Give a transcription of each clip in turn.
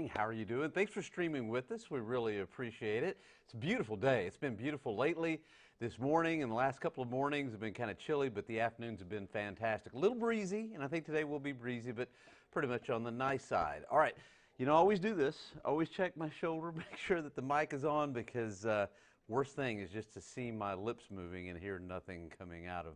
morning. How are you doing? Thanks for streaming with us. We really appreciate it. It's a beautiful day. It's been beautiful lately. This morning and the last couple of mornings have been kind of chilly, but the afternoons have been fantastic. A little breezy, and I think today will be breezy, but pretty much on the nice side. All right, I always do this. Always check my shoulder, make sure that the mic is on, because worst thing is just to see my lips moving and hear nothing coming out of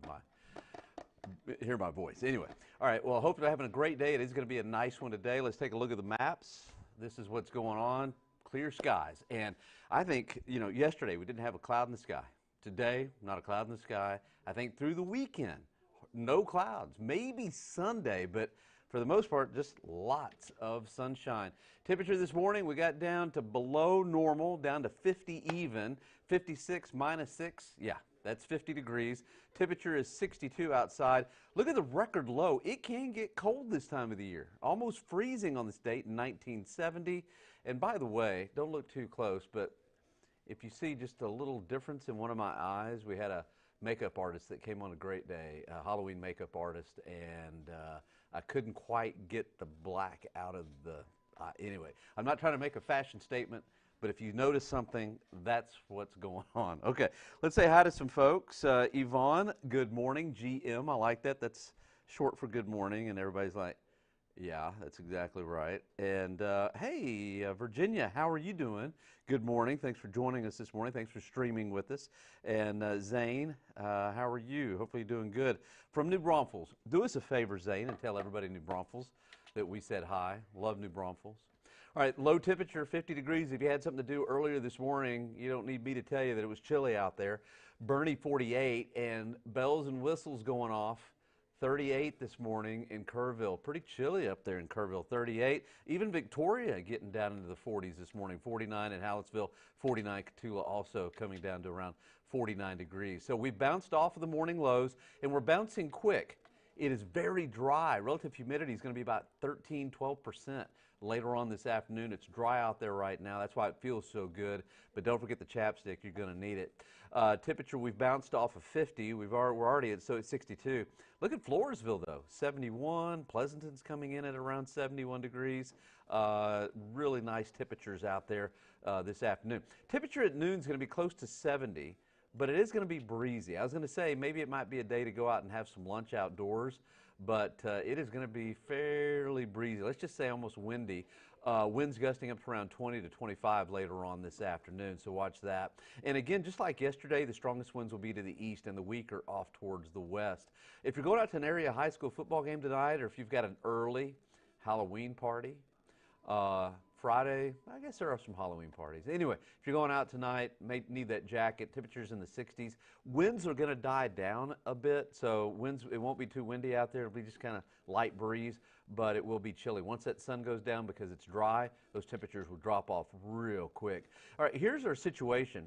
hear my voice. Anyway, all right, well, hopefully having a great day. It is going to be a nice one today. Let's take a look at the maps. This is what's going on. Clear skies. And I think, yesterday we didn't have a cloud in the sky. Today, not a cloud in the sky. I think through the weekend, no clouds. Maybe Sunday, but for the most part, just lots of sunshine. Temperature this morning, we got down to below normal, down to 50 even, 56 minus 6. Yeah, that's 50 degrees. Temperature is 62 outside. Look at the record low. It can get cold this time of the year. Almost freezing on this date in 1970. And by the way, don't look too close, but if you see just a little difference in one of my eyes, we had a makeup artist that came on a great day, a Halloween makeup artist, and I couldn't quite get the black out of the eye. Anyway, I'm not trying to make a fashion statement, but if you notice something, that's what's going on. Okay, let's say hi to some folks. Yvonne, good morning. GM, I like that. That's short for good morning, and everybody's like, yeah, that's exactly right. And hey, Virginia, how are you doing? Good morning. Thanks for joining us this morning. Thanks for streaming with us. And Zane, how are you? Hopefully you're doing good. From New Braunfels, do us a favor, Zane, and tell everybody in New Braunfels that we said hi. Love New Braunfels. All right, low temperature, 50 degrees. If you had something to do earlier this morning, you don't need me to tell you that it was chilly out there. Bernie, 48, and bells and whistles going off. 38 this morning in Kerrville. Pretty chilly up there in Kerrville, 38. Even Victoria getting down into the 40s this morning, 49 in Hallettsville, 49 Cotulla also coming down to around 49 degrees. So we bounced off of the morning lows, and we're bouncing quick. It is very dry. Relative humidity is going to be about 12% later on this afternoon. It's dry out there right now. That's why it feels so good. But don't forget the chapstick. You're going to need it. Temperature, we've bounced off of 50. We're already at 62. Look at Floresville, though, 71. Pleasanton's coming in at around 71 degrees. Really nice temperatures out there this afternoon. Temperature at noon is going to be close to 70. But it is going to be breezy. I was going to say maybe it might be a day to go out and have some lunch outdoors, but it is going to be fairly breezy. Let's just say almost windy. Winds gusting up to around 20 to 25 later on this afternoon, so watch that. And again, just like yesterday, the strongest winds will be to the east and the weaker off towards the west. If you're going out to an area high school football game tonight, or if you've got an early Halloween party, Friday, I guess there are some Halloween parties. Anyway, if you're going out tonight, may need that jacket. Temperatures in the 60s. Winds are going to die down a bit, so winds, it won't be too windy out there. It'll be just kind of light breeze, but it will be chilly. Once that sun goes down, because it's dry, those temperatures will drop off real quick. All right, here's our situation.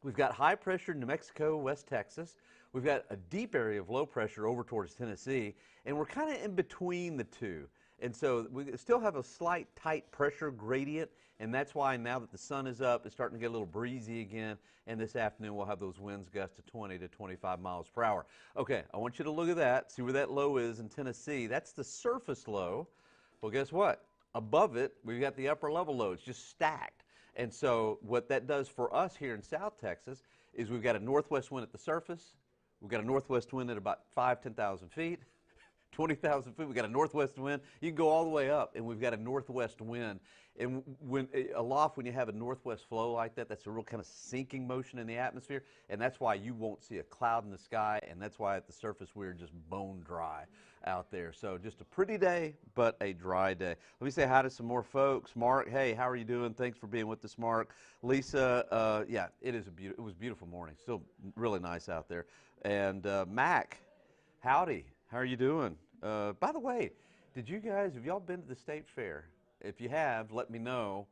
We've got high pressure in New Mexico, West Texas. We've got a deep area of low pressure over towards Tennessee, and we're kind of in between the two. And so we still have a slight tight pressure gradient, and that's why now that the sun is up, it's starting to get a little breezy again, and this afternoon we'll have those winds gust to 20 to 25 miles per hour. Okay, I want you to look at that, see where that low is in Tennessee. That's the surface low. Well, guess what? Above it, we've got the upper level low. It's just stacked. And so what that does for us here in South Texas is we've got a northwest wind at the surface. We've got a northwest wind at about 10,000 feet. 20,000 feet, we've got a northwest wind. You can go all the way up, and we've got a northwest wind. And when aloft, when you have a northwest flow like that, that's a real kind of sinking motion in the atmosphere, and that's why you won't see a cloud in the sky, and that's why at the surface we're just bone dry out there. So just a pretty day, but a dry day. Let me say hi to some more folks. Mark, hey, how are you doing? Thanks for being with us, Mark. Lisa, yeah, it was a beautiful morning. Still really nice out there. And Mac, howdy. How are you doing? By the way, have y'all been to the state fair? If you have, let me know,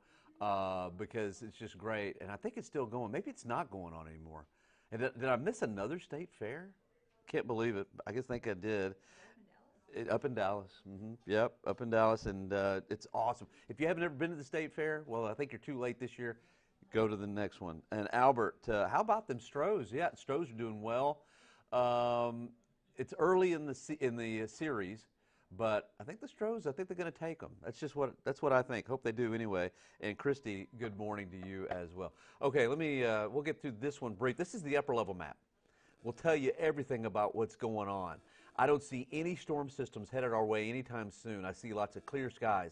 because it's just great. And I think it's still going. Maybe it's not going on anymore. And did I miss another state fair? Can't believe it. I think I did. Up in Dallas. Yep, up in Dallas, and it's awesome. If you haven't ever been to the state fair, well, I think you're too late this year. Go to the next one. And Albert, how about them Stros? Yeah, Stros are doing well. It's early in the series, But I think the Stros, I think they're going to take them. That's what I think. Hope they do anyway. And Christy, good morning to you as well. Okay, we'll get through this one brief. This is the upper level map. We'll tell you everything about what's going on. I don't see any storm systems headed our way anytime soon. I see lots of clear skies.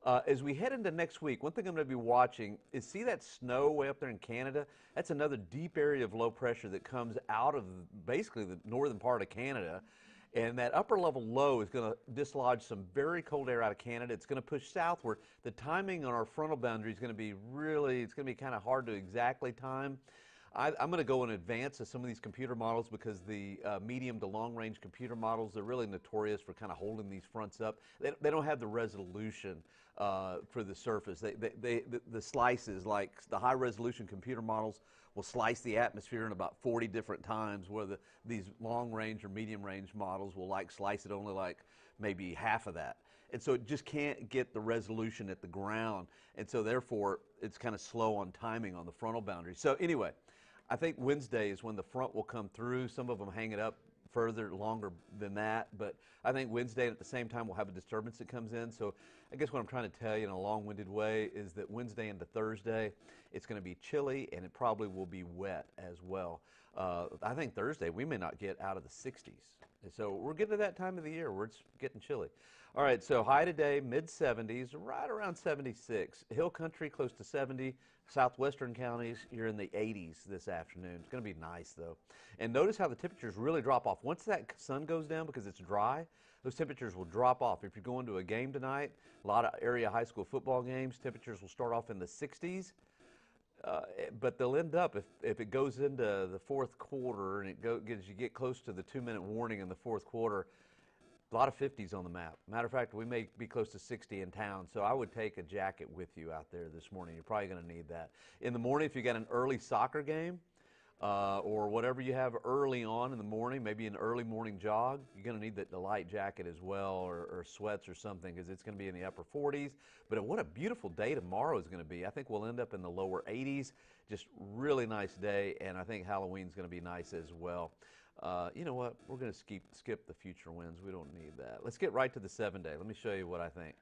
As we head into next week, one thing I'm going to be watching is, see that snow way up there in Canada? That's another deep area of low pressure that comes out of basically the northern part of Canada. And that upper level low is going to dislodge some very cold air out of Canada. It's going to push southward. The timing on our frontal boundary is going to be it's going to be kind of hard to exactly time. I'm going to go in advance of some of these computer models, because the medium to long range computer models, they're really notorious for kind of holding these fronts up. They don't have the resolution for the surface. The slices, like the high resolution computer models, will slice the atmosphere in about 40 different times, where these long range or medium range models will slice it only maybe half of that. And so it just can't get the resolution at the ground. And so therefore, it's kind of slow on timing on the frontal boundary. So anyway, I think Wednesday is when the front will come through. Some of them hang it up longer than that, but I think Wednesday at the same time we'll have a disturbance that comes in. So I guess what I'm trying to tell you in a long-winded way is that Wednesday into Thursday, it's going to be chilly, and it probably will be wet as well. I think Thursday we may not get out of the 60s. And so we're getting to that time of the year where it's getting chilly. All right, so high today, mid-70s, right around 76. Hill country close to 70. Southwestern counties, you're in the 80s this afternoon. It's going to be nice, though. And notice how the temperatures really drop off. Once that sun goes down, because it's dry, those temperatures will drop off. If you're going to a game tonight, a lot of area high school football games, temperatures will start off in the 60s. But they'll end up, if it goes into the fourth quarter and you get close to the 2-minute warning in the fourth quarter, a lot of 50s on the map. Matter of fact, we may be close to 60 in town, so I would take a jacket with you out there this morning. You're probably going to need that. In the morning, if you got an early soccer game or whatever you have early on in the morning, maybe an early morning jog, you're going to need the light jacket as well, or sweats or something, because it's going to be in the upper 40s. But what a beautiful day tomorrow is going to be. I think we'll end up in the lower 80s. Just really nice day, and I think Halloween's going to be nice as well. You know what? We're going to skip the future winds. We don't need that. Let's get right to the 7-day. Let me show you what I think.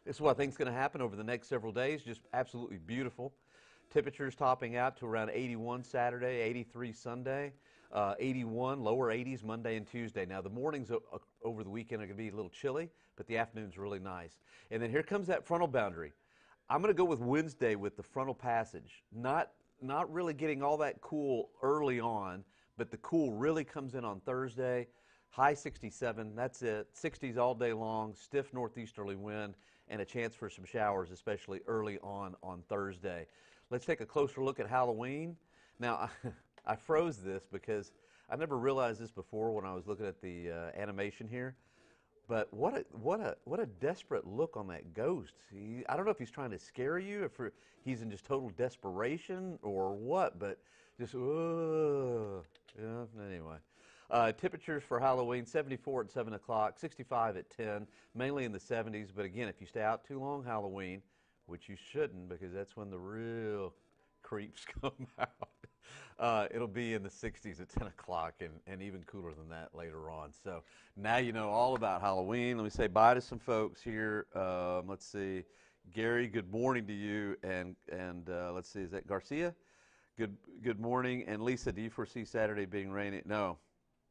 This is what I think is going to happen over the next several days. Just absolutely beautiful. Temperatures topping out to around 81 Saturday, 83 Sunday, 81, lower 80s Monday and Tuesday. Now, the mornings over the weekend are going to be a little chilly, but the afternoon's really nice. And then here comes that frontal boundary. I'm going to go with Wednesday with the frontal passage. Not really getting all that cool early on, but the cool really comes in on Thursday. High 67, that's it. 60s all day long, stiff northeasterly wind, and a chance for some showers, especially early on Thursday. Let's take a closer look at Halloween. Now, I froze this because I never realized this before when I was looking at the animation here. But what a desperate look on that ghost. I don't know if he's trying to scare you, if he's in just total desperation or what, but just, yeah, anyway. Temperatures for Halloween, 74 at 7 o'clock, 65 at 10, mainly in the 70s. But again, if you stay out too long Halloween, which you shouldn't, because that's when the real creeps come out, it'll be in the 60s at 10 o'clock and even cooler than that later on. So now you know all about Halloween. Let me say bye to some folks here. Let's see. Gary, good morning to you. And let's see, is that Garcia? Good morning. And Lisa, do you foresee Saturday being rainy? No,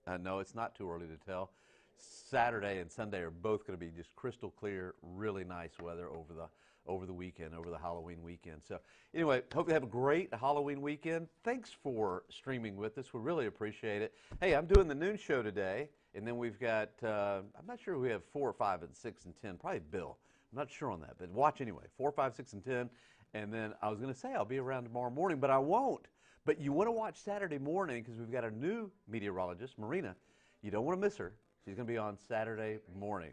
it's not too early to tell. Saturday and Sunday are both going to be just crystal clear, really nice weather over the weekend, over the Halloween weekend. So anyway, hope you have a great Halloween weekend. Thanks for streaming with us. We really appreciate it. Hey, I'm doing the noon show today, and then we've got, I'm not sure we have 4 or 5 and 6 and 10, probably Bill. I'm not sure on that, but watch anyway, 4, 5, 6, and 10. And then I was going to say I'll be around tomorrow morning, but I won't. But you want to watch Saturday morning because we've got a new meteorologist, Marina. You don't want to miss her. She's going to be on Saturday morning.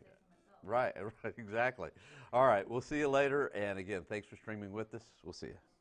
Right, exactly. All right, we'll see you later. And again, thanks for streaming with us. We'll see you.